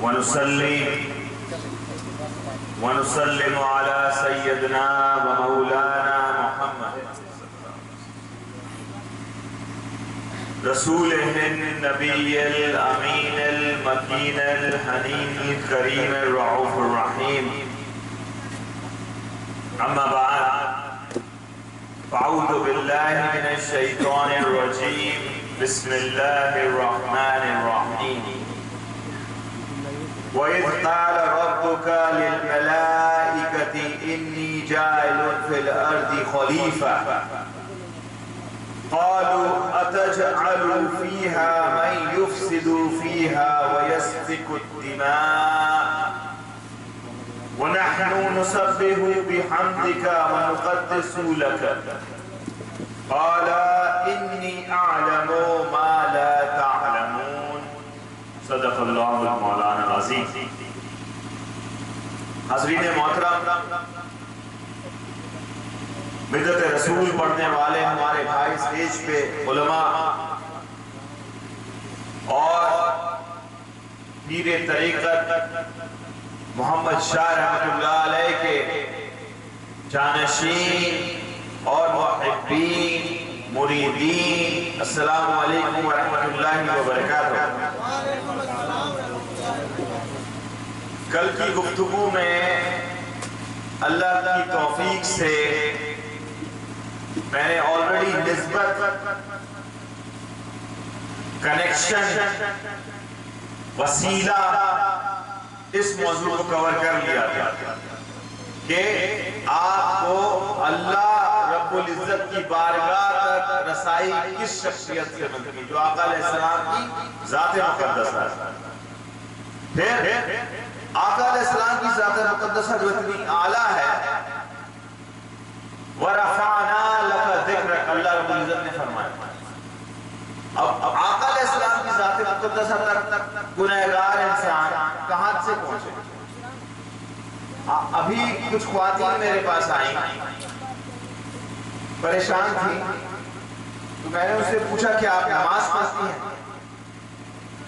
ونصلي ونسلم على سيدنا ومولانا محمد رسوله النبي الأمين المكين الحنين الكريم الرؤوف الرحيم. أما بعد، فأعوذ بالله من الشيطان الرجيم. بسم الله الرحمن الرحيم. وَإِذْ قَالَ رَبُّكَ لِلْمَلَائِكَةِ إِنِّي جَاعِلٌ فِي الْأَرْضِ خَلِيفَةً قَالُوا أَتَجْعَلُ فِيهَا مَن يُفْسِدُ فِيهَا وَيَسْفِكُ الدِّمَاءَ وَنَحْنُ نُسَبِّحُ بِحَمْدِكَ وَنُقَدِّسُ لَكَ قَالَ إِنِّي أَعْلَمُ مَا لَا تَعْلَمُونَ. صدق اللہ مولانا العظیم. حاضرین محترم، بدعت رسول پڑھنے والے ہمارے بھائی اسٹیج پہ علماء اور پیر طریقت محمد شاہ رحمۃ اللہ علیہ کے جانشین اور محبین مریدین، السلام علیکم ورحمۃ اللہ وبرکاتہ. کل کی گفتگو میں اللہ کی توفیق سے میں نے آلریڈی نسبت، کنیکشن، وسیلہ اس موضوع کو کور کر لیا تھا کہ آپ کو اللہ رب العزت کی بارگاہ تک رسائی کس شخصیت سے ملتی ہے، جو آقا علیہ السلام کی ذات مقدسہ ہے. پھر آقا علیہ السلام کی ذات مقدسہ جو اتنی اعلیٰ ہے، وَرَفَعْنَا لَكَ ذِكْرَكَ، اللہ رب العزت نے فرمایا. اب آقا علیہ السلام کی ذات مقدسہ تک گنہگار انسان کہاں سے پہنچے؟ ابھی کچھ خواتین میرے پاس آئیں، پریشان تھی، تو میں نے ان سے پوچھا کہ آپ نماز پڑھتی ہیں؟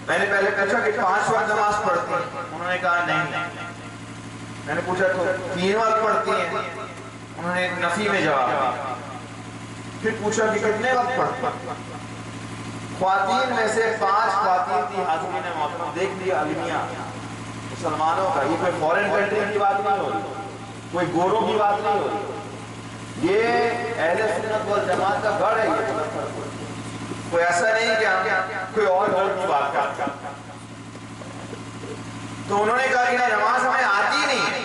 میں نے پہلے پوچھا کہ 5 وقت نماز پڑھتی ہیں؟ انہوں نے کہا نہیں. میں نے پوچھا تو 3 وقت پڑھتی ہیں؟ انہوں نے نفی میں جواب دیا. پھر پوچھا کہ کتنے وقت پڑھتی ہیں؟ خواتین میں سے 5 خواتین تھی. حاضرین محترم، دیکھ لیا المیہ مسلمانوں کا، یہ کوئی فورن کنٹری کی بات نہیں ہو رہی، کوئی گوروں کی بات نہیں ہو رہی، یہ اہل سنت والجماعت کا گڑھ ہے. یہ کوئی ایسا نہیں کہ ہم کوئی اور گڑھ کی بات کرتے. تو انہوں نے کہا کہ نماز ہمیں آتی نہیں.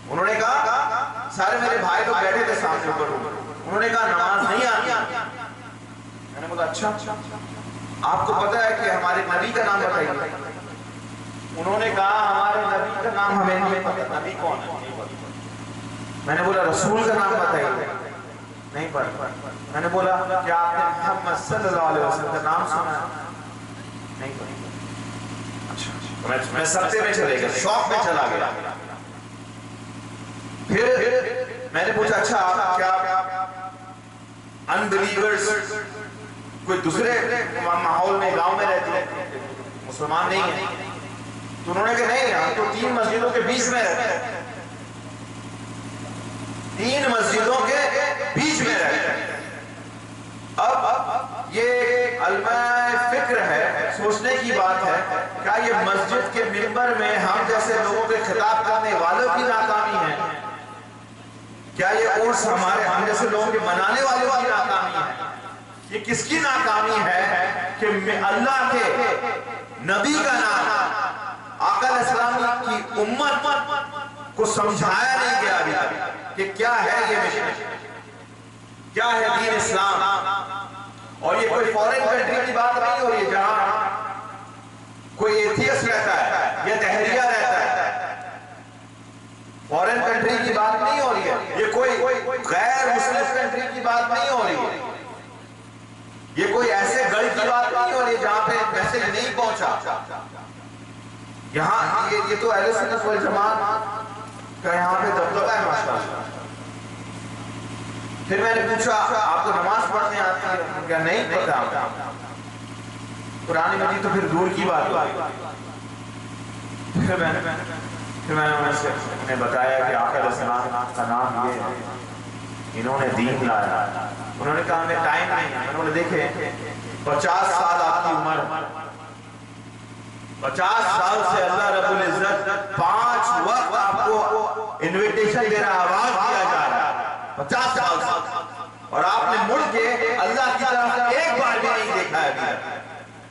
انہوں نے کہا سارے میرے بھائی تو بیٹھے تھے سامنے اوپر، انہوں نے کہا نماز نہیں آتی. میں نے بولا اچھا آپ کو پتہ ہے کہ ہمارے نبی کا نام بتائیے؟ انہوں نے کہا ہمارے نبی کا نام ہمیں نہیں پتہ. نبی کون ہے؟ میں نے بولا رسول کا نام بتائیے؟ نہیں پڑھ. میں نے بولا کیا آپ نے محمد صلی اللہ علیہ وسلم کا نام سنا؟ نہیں پڑھ. اچھا میں سبتے میں چلے گیا، شوق میں چلا گیا. پھر میں نے پوچھا اچھا کیا انبلیورز کوئی دوسرے ماحول میں، گاؤں میں رہتے ہیں، مسلمان نہیں ہیں؟ تو انہوں نے کہا نہیں، ہم تو 3 مسجدوں کے بیچ میں رہتے ہیں. 3 مسجدوں کے بیچ میں رہتے ہیں. اب یہ علماء فکر ہے، سوچنے کی بات ہے، کیا یہ مسجد کے منبر میں ہم جیسے لوگوں کے خطاب کرنے والوں کی ناکامی ہے؟ کیا یہ عرس ہم جیسے لوگوں کے منانے والوں کی ناکامی ہے؟ یہ کس کی ناکامی ہے کہ اللہ کے نبی کا نام، آقا علیہ السلام کی امت کو سمجھایا نہیں گیا ابھی تک کہ کیا ہے یہ مشن، کیا ہے دین اسلام. اور یہ کوئی فورن کنٹری کی بات نہیں ہو رہی ہے جہاں کوئی ایتھیسٹ رہتا ہے یا دہریہ رہتا ہے. فورن کنٹری کی بات نہیں ہو رہی ہے، یہ کوئی غیر مسلم کنٹری کی بات نہیں ہو رہی ہے، یہ کوئی ایسے گڑھ کی بات نہیں ہو رہی ہے جہاں پہ میسج نہیں پہنچا. یہاں یہ تو اہل سنت والجماعت کا یہاں پہ دبدبہ ہے ماشاءاللہ. پھر میں نے پوچھا آپ کو نماز پڑھنے آتی ہے؟ کیا نہیں پڑھتا. قرآن مجید تو پھر دور کی بات ہوئی. پھر میں نے انہیں بتایا کہ آقا علیہ السلام کا نام یہ ہے، انہوں نے دین لایا. انہوں نے کہا ہمیں ٹائم نہیں ہے. انہوں نے دیکھے 50 سال آپ کی عمر، 50 سال سے اللہ رب العزت 5 وقت آپ کو انویٹیشن دے رہا، آواز دیا جا رہا ہے 50 سال سے، اور آپ نے مڑ کے اللہ کی طرف ایک بار بھی نہیں دیکھا ہے،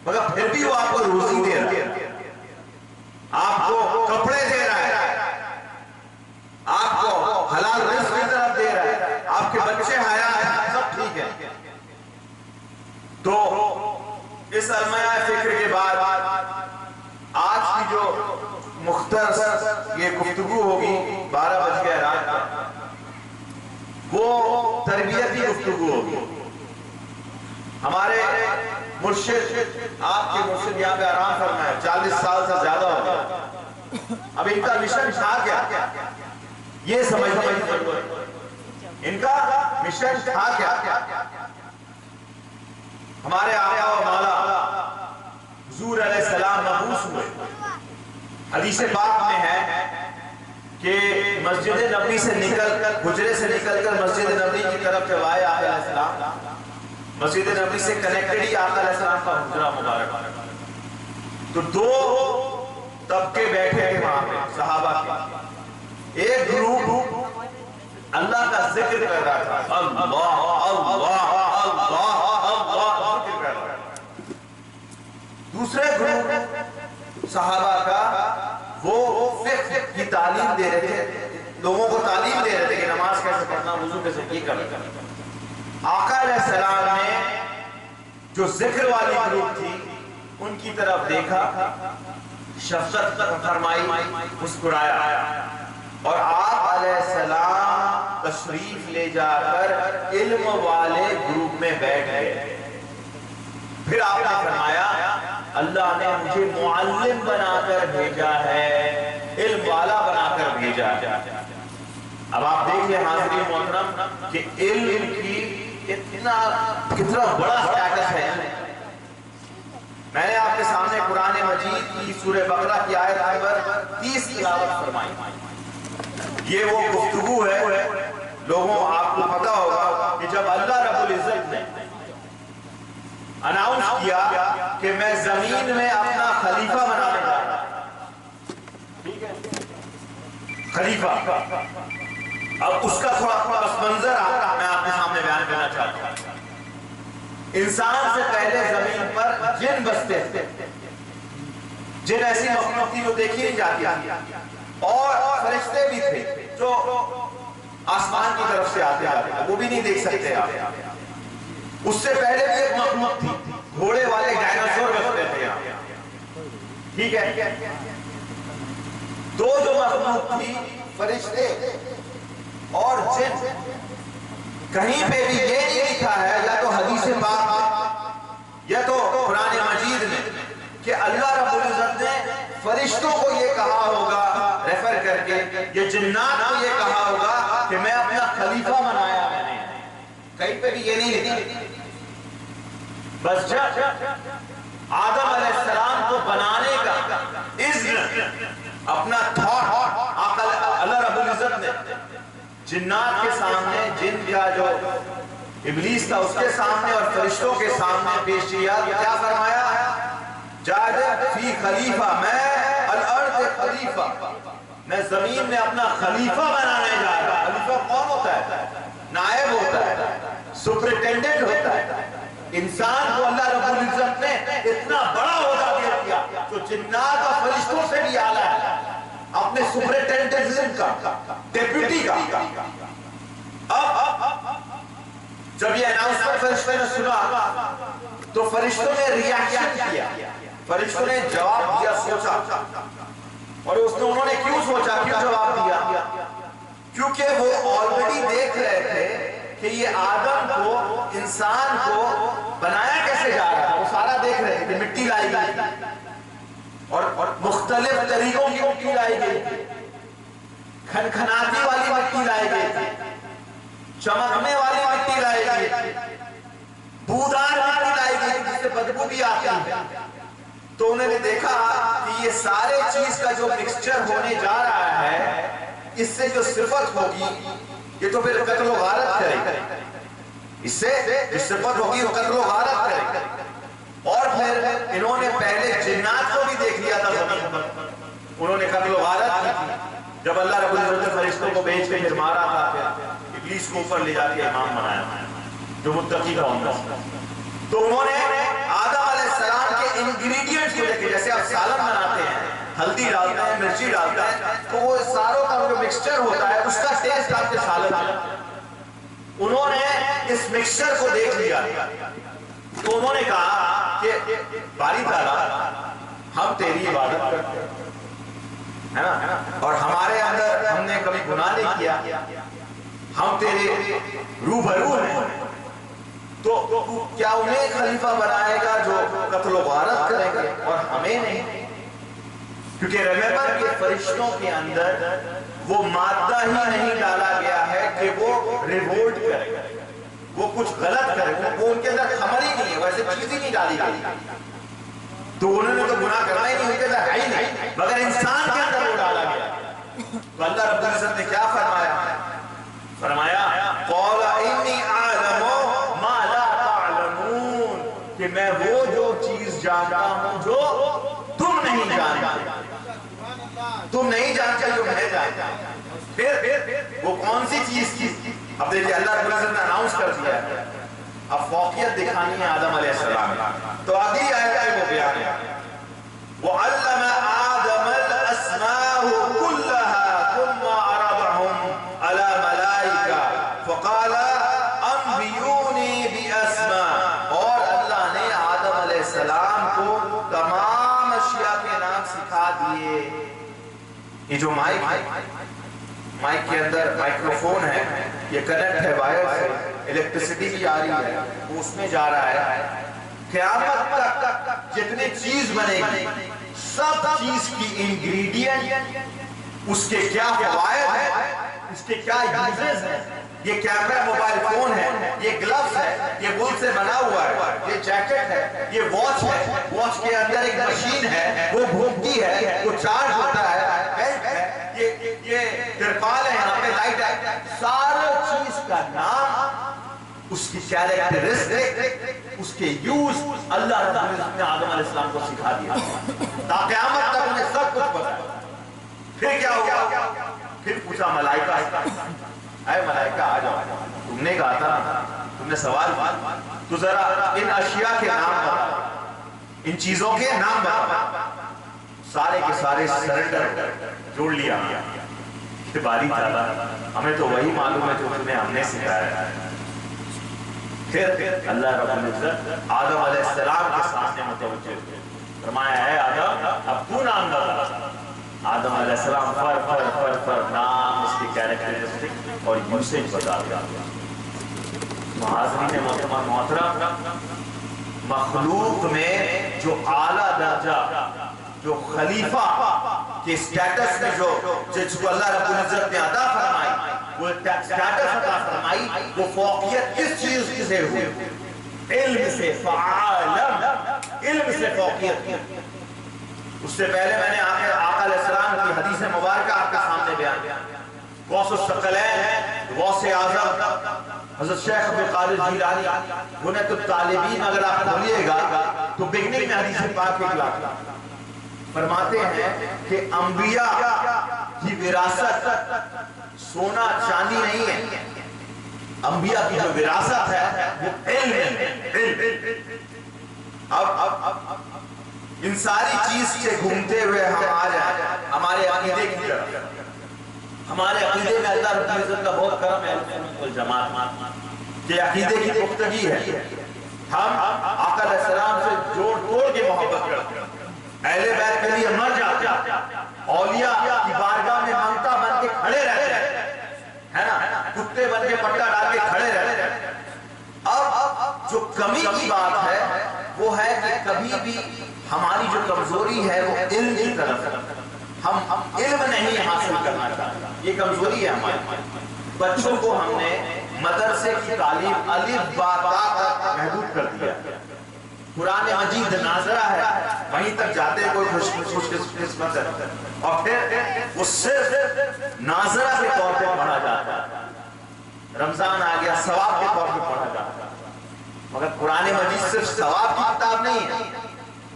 مگر پھر بھی وہ آپ کو روزی دے رہا ہے، آپ کو کپڑے دے رہا ہے، آپ کو حلال رزق کی طرف دے رہا ہے، آپ کے بچے حیات ہیں، سب ٹھیک ہے. تو اس علماء فکر کے بعد آج کی جو مختصر یہ گفتگو ہوگی 12 بج گئے رات کا، وہ تربیتی گفتگو ہوگی. ہمارے مرشد، آپ کے مرشد یہاں پہ آرام فرمائے، 40 سال سے زیادہ ہو گیا. اب ان کا مشن تھا کیا؟ یہ سمجھنے کی ضرورت ہے. ان کا مشن تھا کیا؟ ہمارے آقا و مولا حضور علیہ السلام مبعوث ہوئے. حدیث پاک میں ہے کہ مسجد نبوی سے نکل کر، حجرے سے نکل کر مسجد نبوی کی طرف جب آئے آقا علیہ السلام، مسجد نبوی سے کنیکٹڈ ہی آقا علیہ السلام کا حجرہ مبارک، تو 2 طبقے بیٹھے تھے وہاں پہ صحابہ کے. ایک گروپ اللہ کا ذکر کر رہا تھا، اللہ اللہ اللہ اللہ ذکر کر رہا تھا. دوسرے گروپ صحابہ کا وہ فقہ کی تعلیم دے رہے تھے، لوگوں کو تعلیم دے رہے تھے کہ نماز کیسے پڑھنا، وضو کیسے کی کرنا. آقا علیہ السلام نے جو ذکر والی گروپ تھی ان کی طرف دیکھا، شفقت فرمائی، مسکرایا، اور آپ علیہ السلام تشریف لے جا کر علم والے گروپ میں بیٹھ گئے. پھر آپ نے فرمایا اللہ نے مجھے معلم بنا کر بھیجا ہے، علم والا بنا کر بھیجا ہے. اب آپ دیکھیں حاضرین محترم کہ علم کی کتنا بڑا سٹیٹس ہے. میں نے آپ کے سامنے قرآن مجید کی سورہ بقرہ کی آیت نمبر 30 تلاوت فرمائی. یہ وہ گفتگو ہے، لوگوں آپ کو پتا ہوگا کہ جب اللہ رب العزت نے اناؤنس کیا کہ میں زمین میں اپنا خلیفہ بنانے جا رہا ہوں، ٹھیک ہے، خلیفہ. اب اس کا تھوڑا پس منظر میں آپ کے سامنے بیان کرنا چاہتا ہوں. انسان سے پہلے زمین پر جن بستے تھے، جن ایسی مخلوق تھی جو دیکھی نہیں جاتی، اور فرشتے بھی تھے جو آسمان کی طرف سے آتے آتے، وہ بھی نہیں دیکھ سکتے آپ. اس سے پہلے بھی ایک مخلوق تھی، گھوڑے والے ڈائناسور بستے تھے یہاں، ٹھیک ہے. 2 جو مخلوق تھی، فرشتے اور جن، کہیں پہ بھی یہ نہیں لکھا ہے، یا تو حدیث پاک میں یا تو قرآن مجید میں، کہ اللہ رب العزت نے فرشتوں کو یہ کہا ہوگا ریفر کر کے، یہ جنات کو یہ کہا ہوگا کہ میں اپنا خلیفہ بنایا. میں نے کہیں پہ بھی یہ نہیں لکھا. بس جب آدم علیہ السلام کو بنانے کا اذن، اپنا تھاٹ اللہ رب العزت نے جنات کے سامنے، جن کا جو ابلیس تھا اس کے سامنے اور فرشتوں کے سامنے پیش کیا، کیا فرمایا؟ جاعل فی خلیفہ، میں الارض خلیفہ، میں زمین میں اپنا خلیفہ بنانے جا رہا. خلیفہ کون ہوتا ہے؟ نائب ہوتا ہے، سپرنٹینڈنٹ ہوتا ہے. انسان کو اللہ رب العزت نے اتنا بڑا عہدہ دے دیا جو جنات اور فرشتوں سے بھی اعلیٰ ہے، اپنے سپرنٹینڈنٹ کا، ڈیپیوٹی کا. اب جب یہ اناؤنسمنٹ فرشتوں نے سنا تو فرشتوں نے ریاکشن کیا، فرشتوں نے جواب دیا، سوچا. اور انہوں نے کیوں سوچا، کیوں جواب دیا؟ کیونکہ وہ آلریڈی دیکھ رہے تھے کہ یہ آدم کو، انسان کو بنایا کیسے جا رہا ہے. وہ سارا دیکھ رہے تھے کہ مٹی لائی گئی اور مختلف طریقوں کی مٹی لائی گئی، کھنکھناتی والی مٹی لائی گئی، چمکنے والی مٹی لائی گئی، بودار مٹی لائی گئی جس سے بدبو بھی آتی ہے. تو انہوں نے دیکھا کہ یہ سارے چیز کا جو مکسچر ہونے جا رہا ہے، اس سے جو صفت ہوگی یہ تو پھر قتل و غارت کرے گا، اس سے جو صفت ہوگی وہ قتل و غارت کرے گا۔ اور پھر انہوں نے پہلے جنات کو بھی دیکھ لیا تھا زمین پر، انہوں نے قتل و غارت کی تھی۔ جب اللہ رب العزت نے فرشتوں کو بھیج کے پھر مارا تھا، پھر ابلیس کو اوپر لے جا کے امام بنایا جو متقی قوم تھا، تو انہوں نے آدم علیہ السلام کے انگریڈینٹس کو دیکھے، جیسے آپ سالن بناتے ہیں، ہلدی ڈالتے ہیں، مرچی ڈالتے ہیں، تو وہ ساروں کا جو مکسچر ہوتا ہے اس کا ٹیسٹ آپ کے سالن میں، انہوں نے اس مکسچر کو دیکھ لیا، تو انہوں نے کہا کہ باری تعالیٰ ہم تیری عبادت کرتے ہیں، ہے نا، اور ہمارے اندر ہم نے کبھی گناہ نہیں کیا، ہم تیرے روبرو ہیں، تو کیا انہیں خلیفہ بنائے گا جو قتل و غارت کریں گے اور ہمیں نہیں؟ کیونکہ ریمبر کے فرشتوں کے اندر وہ مادہ ہی نہیں ڈالا گیا ہے کہ وہ ریوولٹ کرے، وہ کچھ غلط کرے، وہ ان کے اندر خمر ہی نہیں ہے، ویسے چیز ہی نہیں ڈالی گئی، تو انہوں نے تو گناہ کرنا ہی نہیں، ان کے اندر ہے ہی نہیں، مگر انسان کے اندر وہ ڈالا گیا۔ تو اللہ رب العزت نے کیا فرمایا؟ قَالَ إِنِّي أَعْلَمُ مَا لَا تَعْلَمُونَ، کہ میں وہ جو چیز جانتا ہوں جو تم نہیں جانتے، تم نہیں جانتے جو میں جانتا ہوں۔ پھر وہ کون سی چیز کی؟ اب دیکھیں اللہ رب العزت نے اناؤنس کر دیا ہے، اب فوقیت دکھانی ہے آدم علیہ السلام، تو اگلی آیت ہے وہ بیان ہے، وَعَلَّمَ آدَمَ الْأَسْمَاءَ كُلَّهَا ثُمَّ عَرَضَهُمْ عَلَى مَلَائِكَةٍ فَقَالَ أَنْبِئُونِي بِأَسْمَاءٍ، اور اللہ نے آدم علیہ السلام کو تمام اشیاء کے نام سکھا دیے۔ یہ جو مائک ہے، مائک کے اندر مائکروفون ہے، یہ کنیکٹ ہے وائر سے، الیکٹریسٹی بھی آ رہی ہے، وہ اس میں جا رہا ہے، قیامت تک جتنے چیز بنے گی سب چیز کی انگریڈینٹ، اس کے کیا فوائد ہیں، اس کے کیا یوزز ہیں، یہ کیمرہ موبائل فون ہے، یہ گلوز ہے، یہ وول سے بنا ہوا ہے، یہ جیکٹ ہے، یہ واچ ہے، واچ کے اندر ایک مشین ہے، وہ گھومتی ہے، وہ چارج ہوتا ہے، بیلٹ ہے، یہ ترپال ہے، یہاں پہ لائٹ ہے، سارے چیز کا نام، اس کی کیریکٹرسٹک، اس کے یوز اللہ رب العزت نے آدم علیہ السلام کو سکھا دیا، تا قیامت تک انہیں سب کچھ پتا ہے۔ پھر کیا ہوا؟ پھر پوچھا ملائکہ، اے ملائکہ آ جاؤ، تم نے کہا تھا، تم نے سوال کیا، تو ذرا ان اشیاء کے نام بتا، ان چیزوں کے نام بتا، سارے کے سارے سرنڈر جوڑ لیا، کہ باری تعالیٰ ہمیں تو وہی معلوم ہے جو تمہیں ہم نے سکھایا ہے۔ پھر اللہ رب العزت آدم علیہ السلام کے سامنے متوجہ ہوئے، فرمایا ہے آدم اب تو نام بتا۔ آدم علیہ السلام فر نام، اس کی کیریکٹرسٹک اور یوسیج بتا دیا۔ حاضرین محترم، مخلوق میں جو اعلیٰ درجہ، جو خلیفہ کے سٹیٹس میں جس کو اللہ رب العزت نے عطا فرمائی، وہ سٹیٹس عطا فرمائی، وہ فوقیت کس چیز سے ہوئی؟ علم سے، فعالم، علم سے فوقیت کی۔ اس سے پہلے میں نے آقا علیہ السلام کی حدیث مبارکہ آپ کے سامنے بیان کیا، غوث الثقلین، غوث اعظم حضرت شیخ عبد القادر جیلانی، گنت الطالبین، اگر آپ کھولیے گا تو بگننگ میں حدیث پاک کے خلاف فرماتے ہیں کہ انبیاء کی وراثت سونا چاندی نہیں ہے، انبیاء کی جو وراثت ہے وہ علم ہے۔ اب ان ساری چیز سے گھومتے ہوئے ہم آ جائیں ہمارے عقیدے کی طرف۔ ہمارے عقیدے میں اللہ رب العزت کا بہت کرم ہے، الجماعت کہ عقیدے کی پختگی ہے۔ ہم آقا علیہ السلام سے جوڑ توڑ کے محبت کرتے ہیں، اہل بیت کے لیے مر جاتے ہیں، اولیاء کی بارگاہ میں منگتا بن کے کھڑے رہتے ہیں، ہے نا، کتے بن کے پٹا ڈال کے کھڑے رہتے ہیں۔ اب جو کمی کی بات ہے وہ ہے کہ کبھی بھی ہماری جو کمزوری ہے وہ علم کی طرف ہے، ہم علم نہیں حاصل کرنا چاہتے، یہ کمزوری ہے ہماری۔ بچوں کو ہم نے مدرسے کی تعلیم الف با تا تک محدود کر دیا، قرآن مجید ناظرہ ہے، وہیں تک جاتے کوئی خوش قسمت ہے، اور پھر وہ صرف ناظرہ کے طور پہ پڑھا جاتا ہے۔ رمضان آ گیا ثواب کے طور پہ پڑھا جاتا ہے، مگر قرآن مجید صرف ثواب کی کتاب نہیں ہے،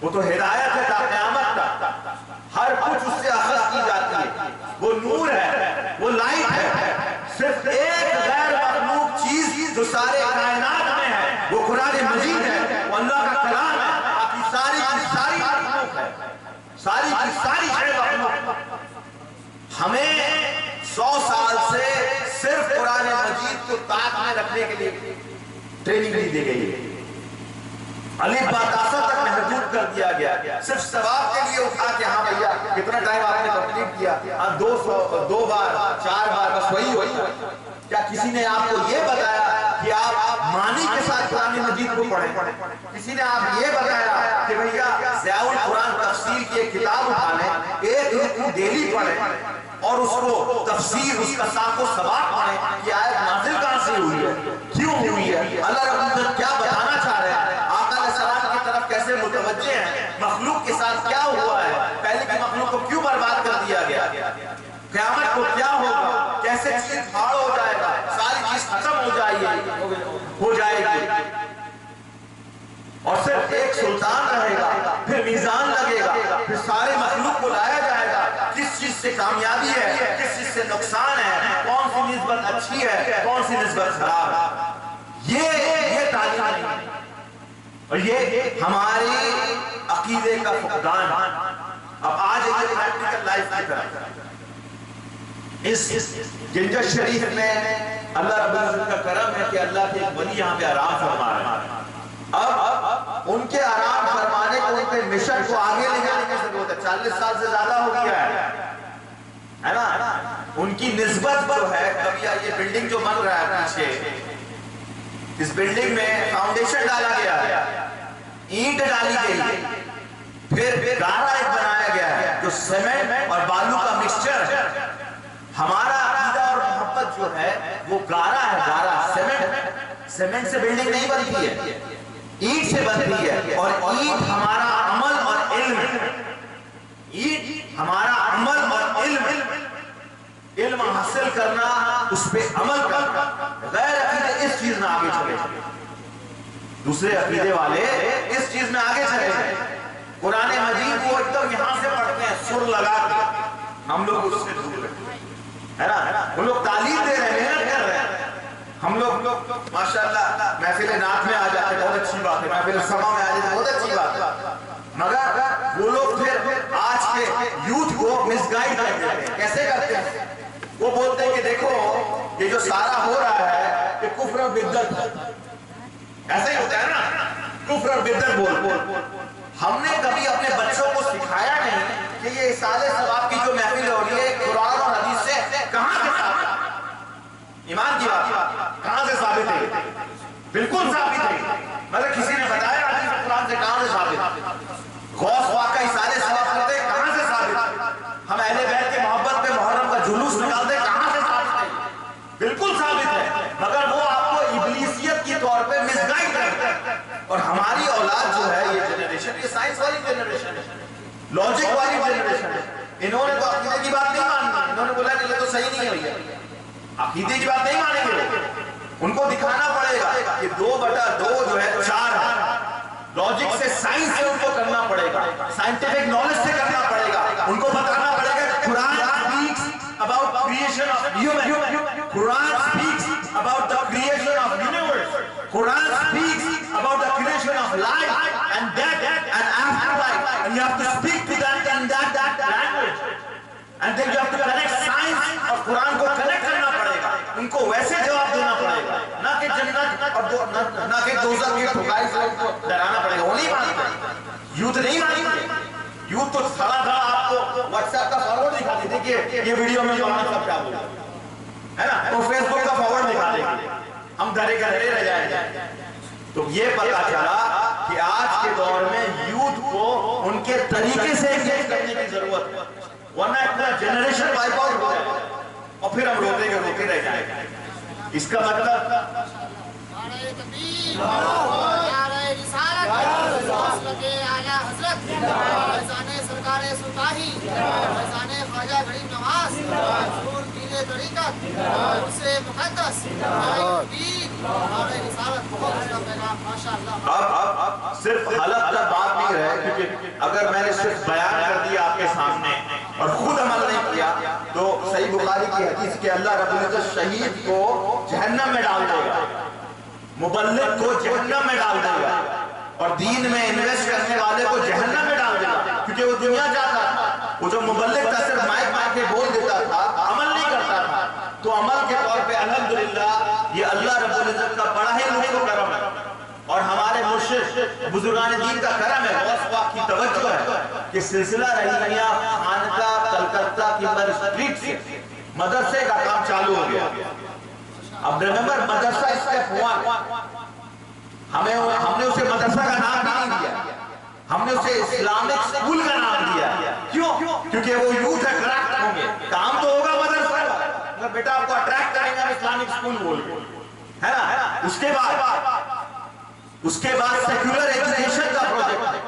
وہ تو ہدایت ہے تا قیامت تک، ہر کچھ اس سے اخذ کی جاتی ہے، وہ نور ہے، وہ لائٹ ہے۔ صرف ایک غیر مخلوق چیز جو سارے کائنات میں ہے وہ قرآن مجید ہے، وہ اللہ کا کلام ہے، باقی ساری کی ساری مخلوق ہے، ساری کی ساری مخلوق۔ ہمیں 100 سال سے صرف قرآن مجید کو طاق میں رکھنے کے لیے ٹریننگ دی گئی ہے، الف با تا تک محدود کر دیا گیا، صرف ثواب کے لیے اٹھا کے ہاں بھیا کتنا ٹائم آپ نے کمپلیٹ کیا، 2 بار 4 بار بس وہی ہوئی۔ کیا کسی نے آپ کو یہ بتایا کہ آپ معنی کے ساتھ قرآن مجید کو پڑھیں؟ کسی نے آپ یہ بتایا کہ بھیا ضیاء القرآن تفسیر کی ایک کتاب اٹھا لیں، ایک رکوع ڈیلی پڑھیں اور اس کو تفسیر اس کا ساق و سباق پڑھیں کہ آیت نازل کہاں سے ہوئی ہے، کیوں ہوئی ہے، اللہ رب العزت کیا بتانا چاہ رہے ہیں، آقا علیہ السلام کی طرف کیسے متوجہ ہیں، مخلوق کے ساتھ کیا ہوا ہے، پہلے کی مخلوق کو کیوں برباد کر دیا گیا، قیامت کو کیا ہوگا، کیسے چیز پھاڑ ہو جائے گا، ساری چیز ختم ہو جائے گی، اور صرف ایک سلطان رہے گا، پھر میزان لگے گا، پھر سارے مخلوق کو لایا جائے گا، کس چیز سے کامیابی ہے، کس چیز سے نقصان ہے، کون سی نسبت اچھی ہے، کون سی نسبت خراب ہے، یہ تعلیم ہے، اور یہ ہماری عقیدے کا فقدان۔ اب آج ایک پریکٹیکل لائف کی طرف، اس گنجش شریف میں اللہ رب العزت کا کرم ہے کہ اللہ کے ولی یہاں پہ آرام فرما رہے ہیں۔ اب ان کے آرام فرمانے کو، ان کے مشن کو آگے لے جانے کی ضرورت ہے، 40 سال سے زیادہ ہو گیا ہے نا۔ ان کی نسبت جو ہے، کبھی یہ بلڈنگ جو بن رہا ہے پیچھے، اس بلڈنگ میں فاؤنڈیشن ڈالا گیا ہے، اینٹ ڈالی گئی ہے، پھر گارا ایک بنایا گیا ہے جو سیمنٹ اور بالو کا مکسچر ہے۔ ہمارا عقیدہ اور محبت جو ہے وہ گارا ہے، گارا سیمنٹ سے بلڈنگ نہیں بنتی ہے، اینٹ سے بنتی ہے، اور اینٹ ہمارا عمل اور علم، اینٹ ہمارا عمل اور علم حاصل کرنا، اس پہ عمل کرنا۔ غیر عقیدے اس چیز میں آگے چلے، دوسرے عقیدے والے اس چیز میں آگے چلے، قرآن مجید کو ایک دم یہاں سے پڑھتے ہیں سر لگا کے، ہم لوگ اس سے دور ہے نا، وہ لوگ تعلیم دے رہے ہیں، محنت کر رہے ہیں، ہم لوگ ماشاءاللہ محفل نعت میں آ جاتے ہیں، بہت اچھی بات ہے، محفل سما میں آ جاتے ہیں، بہت اچھی بات ہے، مگر وہ لوگ پھر آج کے یوتھ کو مس گائیڈ کرتے ہیں۔ کیسے کرتے ہیں؟ وہ بولتے ہیں کہ دیکھو یہ جو سارا ہو رہا ہے یہ کفر اور بدعت ہے، ایسا ہی ہوتا ہے نا، کفر اور بدعت بول۔ ہم نے کبھی اپنے بچوں کو سکھایا نہیں کہ یہ احسان ثواب کی جو محفل ہو رہی ہے قرآن اور حدیث سے کہاں سے ثابت ہے، ایمان کی بات کہاں سے ثابت ہے، بالکل ثابت ہے، مگر کسی نے بتایا حدیث قرآن سے کہاں سے ثابت ہے، غوث واقعہ احسان ثواب کرتے کہاں سے ثابت ہے، ہم اہل بیت کے محبت پہ محرم کا جلوس نکالتے کہاں سے ثابت ہے، بالکل ثابت ہے، مگر وہ آپ کو ابلیسیت کی طور پہ مس گائیڈ کرتے ہیں۔ اور ہماری اولاد جو ہے یہ جنریشن، یہ سائنس والی جنریشن ہے، لاجک والی جنریشن ہے، انہوں نے تو عقیدے کی بات نہیں مانی، انہوں نے بولا کہ یہ تو صحیح نہیں ہے بھیا، عقیدے کی بات نہیں مانیں گے، ان کو دکھانا پڑے گا کہ 2/2 جو ہے 4 ہے، لاجک سے سائنس سے ان کو کرنا پڑے گا، سائنٹیفک نالج سے کرنا پڑے گا، ان کو بتانا پڑے گا کہ قرآن speaks about creation of human, Quran speaks about the creation of universe, Quran speaks about the creation of life and death and afterlife, and you have to speak to that in that language, and then you have to connect science اور قرآن کو connect کرنا پڑے گا، ان کو ویسے جواب دینا پڑے گا، نہ کہ جنت اور نہ کہ دوزخ کی ٹھکائی سے ان کو ڈرانا پڑے گا، وہ نہیں مانتے، یوتھ نہیں مانتے، یوتھ تو کھڑا تھا آپ کو واٹس ایپ کا فارورڈ دکھا دیتے کہ یہ ویڈیو میں مولانا صاحب کیا بولے ہے نا، تو فیس بک کا فارورڈ دکھا دیں گے، ہم دھرے کا دھرے رہ جائیں گے۔ تو یہ پتا چلا کہ آج کے دور میں یوتھ کو ان کے طریقے سے انگیج کرنے کی ضرورت ہے، ورنہ اتنا جنریشن وائپ آؤٹ ہو جائے اور پھر ہم روتے رہ جائیں گے۔ اس کا مطلب اب صرف حلق کا بات نہیں رہے، کیونکہ اگر میں نے صرف بیان کر دیا آپ کے سامنے اور خود عمل نہیں کیا تو صحیح بخاری کی حدیث کہ اللہ رب العزت شہید کو جہنم میں ڈال دے گا، مبلغ کو جہنم میں ڈال دے گا، اور دین میں انویسٹ کرنے والے کو جہنم میں ڈال دے گا، کیونکہ وہ دنیا چاہتا تھا، وہ جو مبلغ تھا صرف مائک کے بول دیتا تھا، عمل نہیں کرتا تھا، تو عمل کے طور پہ الحمدللہ یہ اللہ رب العزت کا بڑا ہی لطف و کرم ہے، اور ہمارے مرشد بزرگان دین کا کرم ہے، غوث پاک کی توجہ ہے کہ سلسلہ رحیمیہ خانقاہ کلکتہ کی پر اسٹریٹ سے مدرسے کا کام چالو ہو گیا۔ اب ریممبر مدرسہ اسٹیپ 1 ہم نے اسے مدرسہ کا نام بھی نہیں دیا، ہم نے اسے اسلامک اسکول کا نام دیا۔ کیوں؟ کیونکہ وہ یوتھ اٹریکٹ ہوں گے، کام تو ہوگا مدرسہ کا، مگر بیٹا آپ کو اٹریکٹ کریں گے اسلامک اسکول بول ہے نا۔ اس کے بعد سیکولر ایجوکیشن کا پروجیکٹ ہے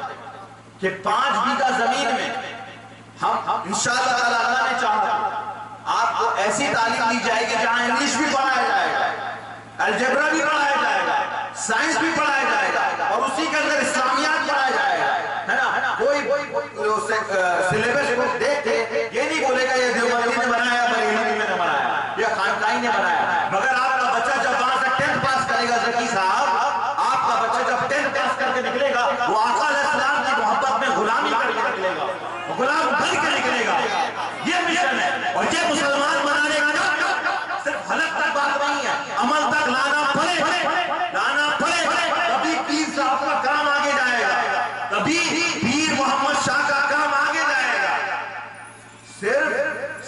کہ 5 بیگھہ زمین میں ہم انشاءاللہ تعالی اللہ نے چاہا آپ کو ایسی تعلیم دی جائے گی جہاں انگلش بھی پڑھایا جائے گا، الجبرا بھی پڑھایا جائے گا، سائنس بھی پڑھایا جائے گا، اور اسی کے اندر اسلامیات پڑھایا جائے گا، ہے نا۔ کوئی سلیبس کو دیکھ کے یہ نہیں بولے گا یہ دیوبندی نے بنایا، بریلوی نے بنایا یا خانقاہی نے بنایا، مگر آپ کا بچہ جب وہاں سے 10th پاس کرے گا ذکی صاحب، آپ کا بچہ جب 10th پاس کر کے نکلے گا وہ آقا علیہ السلام کی محبت میں غلامی کر کے نکلے گا، غلام بن کے نکلے گا۔ یہ مشن ہے، اور یہ مسلمان بنانے کا صرف حلق تک بات نہیں ہے، عمل تک لانا پڑے، تبھی پیر صاحب کا کام آگے جائے گا، تبھی پیر محمد شاہ کا کام آگے جائے گا۔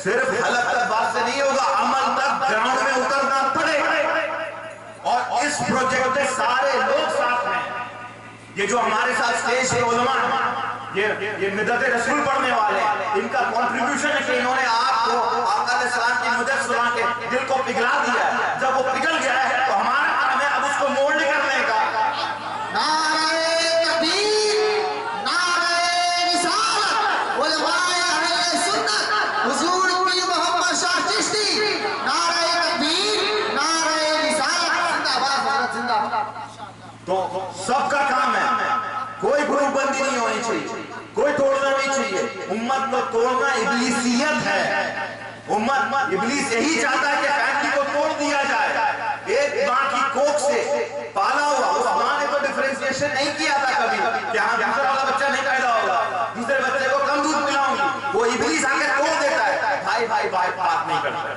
صرف حلق تک بات سے نہیں ہوگا، عمل تک گراؤنڈ میں اترنا پڑے، اور اس پروجیکٹ میں سارے لوگ ساتھ ہیں۔ یہ جو ہمارے ساتھ اسٹیج کے علماء ہیں، یہ مدد رسول پڑھنے والے، ان کا کنٹریبیوشن ہے کہ انہوں نے آپ کو آقا علیہ السلام کی مدد سنا کے دل کو پگھلا دیا ہے۔ جب وہ پگھل گیا ہے تو ہمارا کام ہے اب اس کو مولڈ کرنے کا۔ نعرہ تکبیر، نعرہ رسالت، علماء اہل سنت، حضور پیر محمد شاہ چشتی، نعرہ تکبیر، نعرہ رسالت، زندہ باد حضرت زندہ باد۔ تو سب کا کام ہے، کوئی گروپ بندی نہیں ہونی چاہیے، کوئی توڑنا نہیں چاہیے۔ امت کو توڑنا ابلیسیت ہے، امت ابلیس یہی چاہتا ہے کہ فیملی کو توڑ دیا جائے۔ ایک ماں کی کوکھ سے پالا ہوا اس ماں نے تو ڈیفرنسیشن نہیں کیا تھا کبھی کہ ہاں دوسرا والا بچہ نہیں پیدا ہوگا، دوسرے بچے کو کم دودھ پلاؤں گی، وہ ابلیس آ کے توڑ دیتا ہے۔ بھائی بات نہیں کرتا ہے،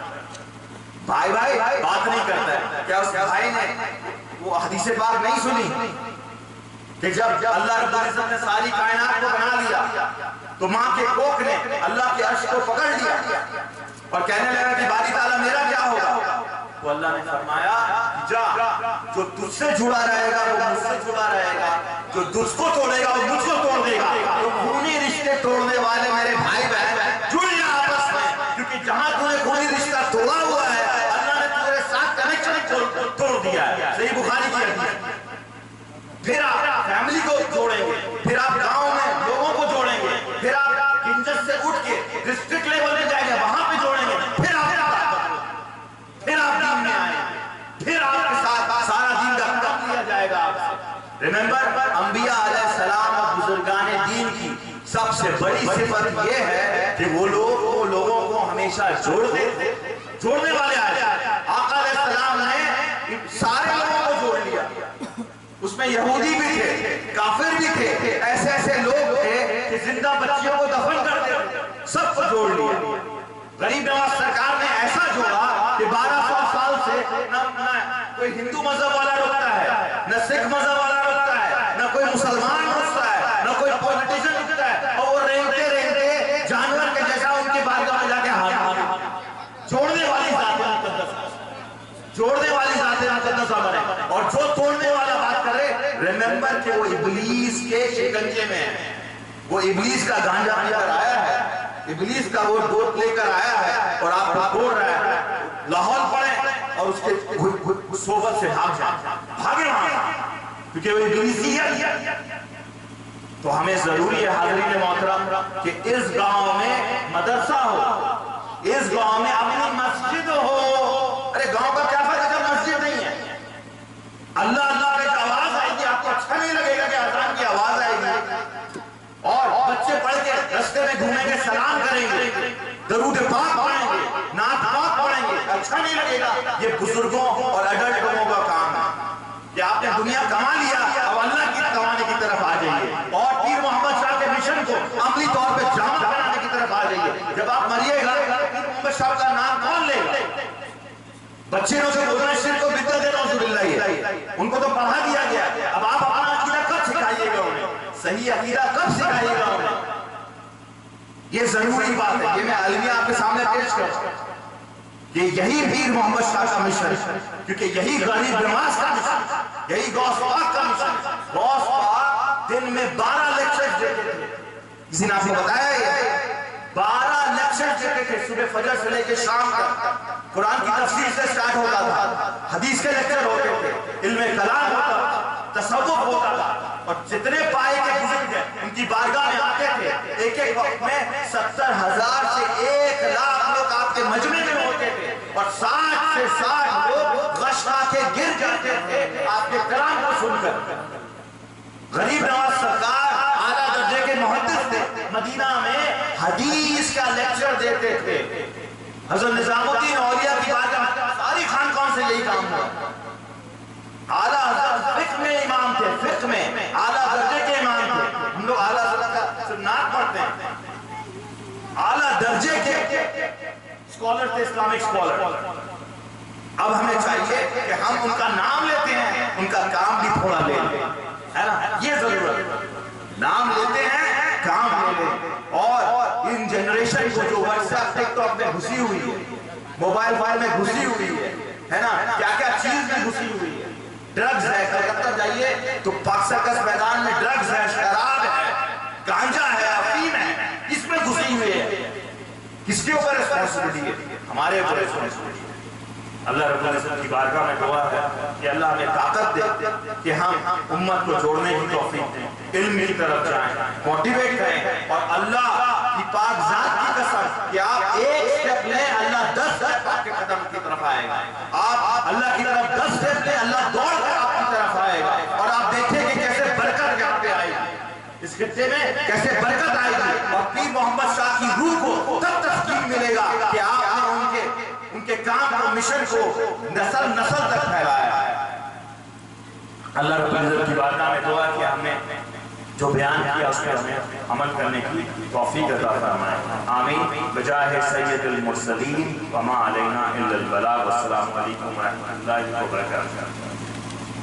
بھائی بات نہیں کرتا ہے۔ کیا اس بھائی نے وہ حدیث پاک نہیں سنی کہ جب اللہ رب العزت نے ساری کائنات کو بنا لیا تو ماں کے کوکھ نے اللہ کے عرش کو پکڑ لیا اور کہنے لگا کہ باری تعالیٰ میرا کیا ہوگا؟ تو اللہ نے فرمایا جا، جو تجھ سے جڑا رہے گا وہ مجھ سے جڑا رہے گا، جو تجھ کو توڑے گا وہ مجھ کو توڑ دے گا۔ تو خونی رشتے توڑنے والے میرے بھائی بہن جڑ جا آپس میں، کیونکہ جہاں تو نے خونی رشتہ توڑا ہوا ہے اللہ نے تمہارے ساتھ کنیکشن توڑ دیا ہے۔ صحیح بخاری کی حدیث۔ پھر آپ فیملی کو جوڑیں گے، پھر آپ گاؤں میں لوگوں کو جوڑیں گے، پھر آپ گنجت سے اٹھ کے ڈسٹرکٹ لیول میں جائیں گے، وہاں پہ جوڑیں گے، پھر آپ دین میں آئیں گے، پھر آپ کے ساتھ سارا دین کا حکم لیا جائے گا آپ سے۔ ریممبر انبیاء علیہ السلام اور بزرگان دین کی سب سے بڑی صفت یہ ہے کہ وہ لوگوں کو ہمیشہ جوڑنے والے آئے۔ آقا علیہ السلام نے سارے لوگوں کو جوڑ لیا، اس میں یہودی بھی تھے، کافر بھی تھے، ایسے لوگ تھے کہ زندہ بچیوں کو دفن کرتے تھے، سب کو جوڑ لیا۔ غریب نواز سرکار نے ایسا جوڑا کہ 1200 سال سے نہ کوئی ہندو مذہب والا رکتا ہے، نہ سکھ مذہب والا رکتا ہے، نہ کوئی مسلمان رکتا ہے، نہ کوئی پولیٹیشن رکتا ہے، اور وہ رہتے جانور کے جیسا ان کی بارگاہ میں جا کے ہاتھ جوڑنے والی ذات مقدس، جوڑنے والی ذات مقدس ہمارے، اور جو توڑنے والا بات کرے ریممبر کہ وہ ابلیس کے شکنجے میں ہے، وہ ابلیس کا گانجا لے کر آیا ہے، ابلیس کا وہ ڈوپ لے کر آیا ہے اور آپ کو توڑ رہا ہے۔ لاہور پڑے اور اس کے صحبت سے بھاگے وہاں، کیونکہ وہ ابلیسی ہے۔ تو ہمیں ضروری ہے حاضرین محترم کہ اس گاؤں میں مدرسہ ہو، اس گاؤں میں اپنی مسجد ہو۔ ارے گاؤں کا کیا فائدہ جب مسجد نہیں ہے؟ اللہ اللہ کی آواز آئے گی، آپ کو اچھا نہیں لگے گا کہ اذان کی آواز آئے گی، اور بچے پڑھ کے رستے میں گھومیں گے، سلام کریں گے، درود پاک پڑھیں گے، نعت پاک پڑھیں گے، اچھا نہیں لگے گا۔ یہ بزرگوں اور ایڈلٹ لوگوں کا کام ہے کہ آپ نے دنیا کما لیا، اب اللہ کی کمانے کی طرف آ جائیے، اور پیر محمد شاہ کے مشن کو عملی طور پہ جامع بنانے کی طرف آ جائیے۔ جب آپ مریے گا پیر محمد شاہ کا نام کون لے گا؟ بچے لوگ سے بولنا شرک و بدعت ہے، نعوذ باللہ ہے، ان کو تو پڑھا دیا گیا۔ اب آپ اپنا عقیدہ کب سکھائیے گا انہیں؟ صحیح عقیدہ کب سکھائیے گا انہیں؟ یہ ضروری بات ہے، یہ میں عالمیہ آپ کے سامنے پیش کرتا ہوں کہ یہی پیر محمد شاہ کا مشن، کیونکہ یہی غریب نواز کا مشن، یہی غوث پاک کا مشن۔ غوث پاک دن میں 12 لیکچر دیتے تھے، کسی نے آپ کو بتایا یہ 12 لیکچر دیتے تھے، صبح فجر سے لے کے شام تک۔ قرآن کی تفسیر سے سٹارٹ ہوتا تھا، حدیث کے لیکچر ہوتے تھے، علم کلام ہوتا تھا، تصوف ہوتا تھا، اور جتنے پائے کے بزرگ ہیں ان کی بارگاہ میں آتے تھے، ایک ایک وقت میں 70,000 سے 1,00,000 لوگ آپ کے مجمع میں ہوتے تھے، اور 60 سے 60 لوگ غش کھا کے گر جاتے تھے آپ کے کلام کو سن کر۔ غریب نواز سرکار اعلیٰ درجے کے محدث تھے، مدینہ میں حدیث کا لیکچر دیتے تھے۔ حضرت نظام الدین اولیاء کی بارگاہ ساری خان کون سے یہی کام ہوا۔ اعلیٰ حضرت فقہ میں امام تھے، فقہ میں اعلیٰ درجے کے امام تھے۔ ہم لوگ اعلیٰ درجے کا صرف نعت پڑھتے ہیں، اعلیٰ درجے کے اسکالر تھے، اسلامک اسکالر۔ اب ہمیں چاہیے کہ ہم ان کا نام لیتے ہیں، ان کا کام بھی تھوڑا لے لیں، ہے نا؟ یہ ضرورت، نام لیتے ہیں، کام لے لیں۔ اور ان جنریشن کو جو واٹس ایپ ٹک ٹاک میں گھسی ہوئی ہے، موبائل فائل میں گھسی ہوئی ہے نا، کیا کیا چیز میں گھسی ہوئی ہے، ڈرگز ہے، کلکتہ جائیے تو پاک سرکس میدان میں ڈرگز ہے، شراب ہے، گانجا ہے، افیم ہے، اس میں گھسی ہوئی ہے۔ کس کے اوپر ریسپانسبلٹی ہے؟ ہمارے اوپر ریسپانسبلٹی ہے۔ اللہ رب العزت کی بارگاہ میں دعا ہے کہ اللہ ہمیں طاقت دے کہ ہم امت کو جوڑنے کی توفیق دیں، علم کی طرف جائیں، موٹیویٹ کریں، اور اللہ کی پاک ذات کی قسم کہ آپ ایک سٹیپ لیں، اللہ 10 سٹیپ آپ کے قدم کی طرف آئے گا۔ آپ اللہ کی طرف 10 سٹیپ لیں، اللہ دوڑ کر آپ کی طرف آئے گا، اور آپ دیکھیں کہ کیسے برکت یہاں پہ آئے گی، اس خطے میں کیسے برکت آئے گی، اور پیر محمد شاہ کی روح کو تب تسکین ملے گا کہ آپ نے ان کے کام اور مشن کو نسل نسل تک پھیلایا ہے۔ اللہ رب العزت کی بارگاہ میں دعا کہ ہم نے جو بیان کیا اس پہ ہمیں عمل کرنے کی توفیق عطا فرمائے، آمین۔ بجاہ سید المرسلین وما علینا الا البلاغ، والسلام علیکم ورحمۃ اللہ وبرکاتہ۔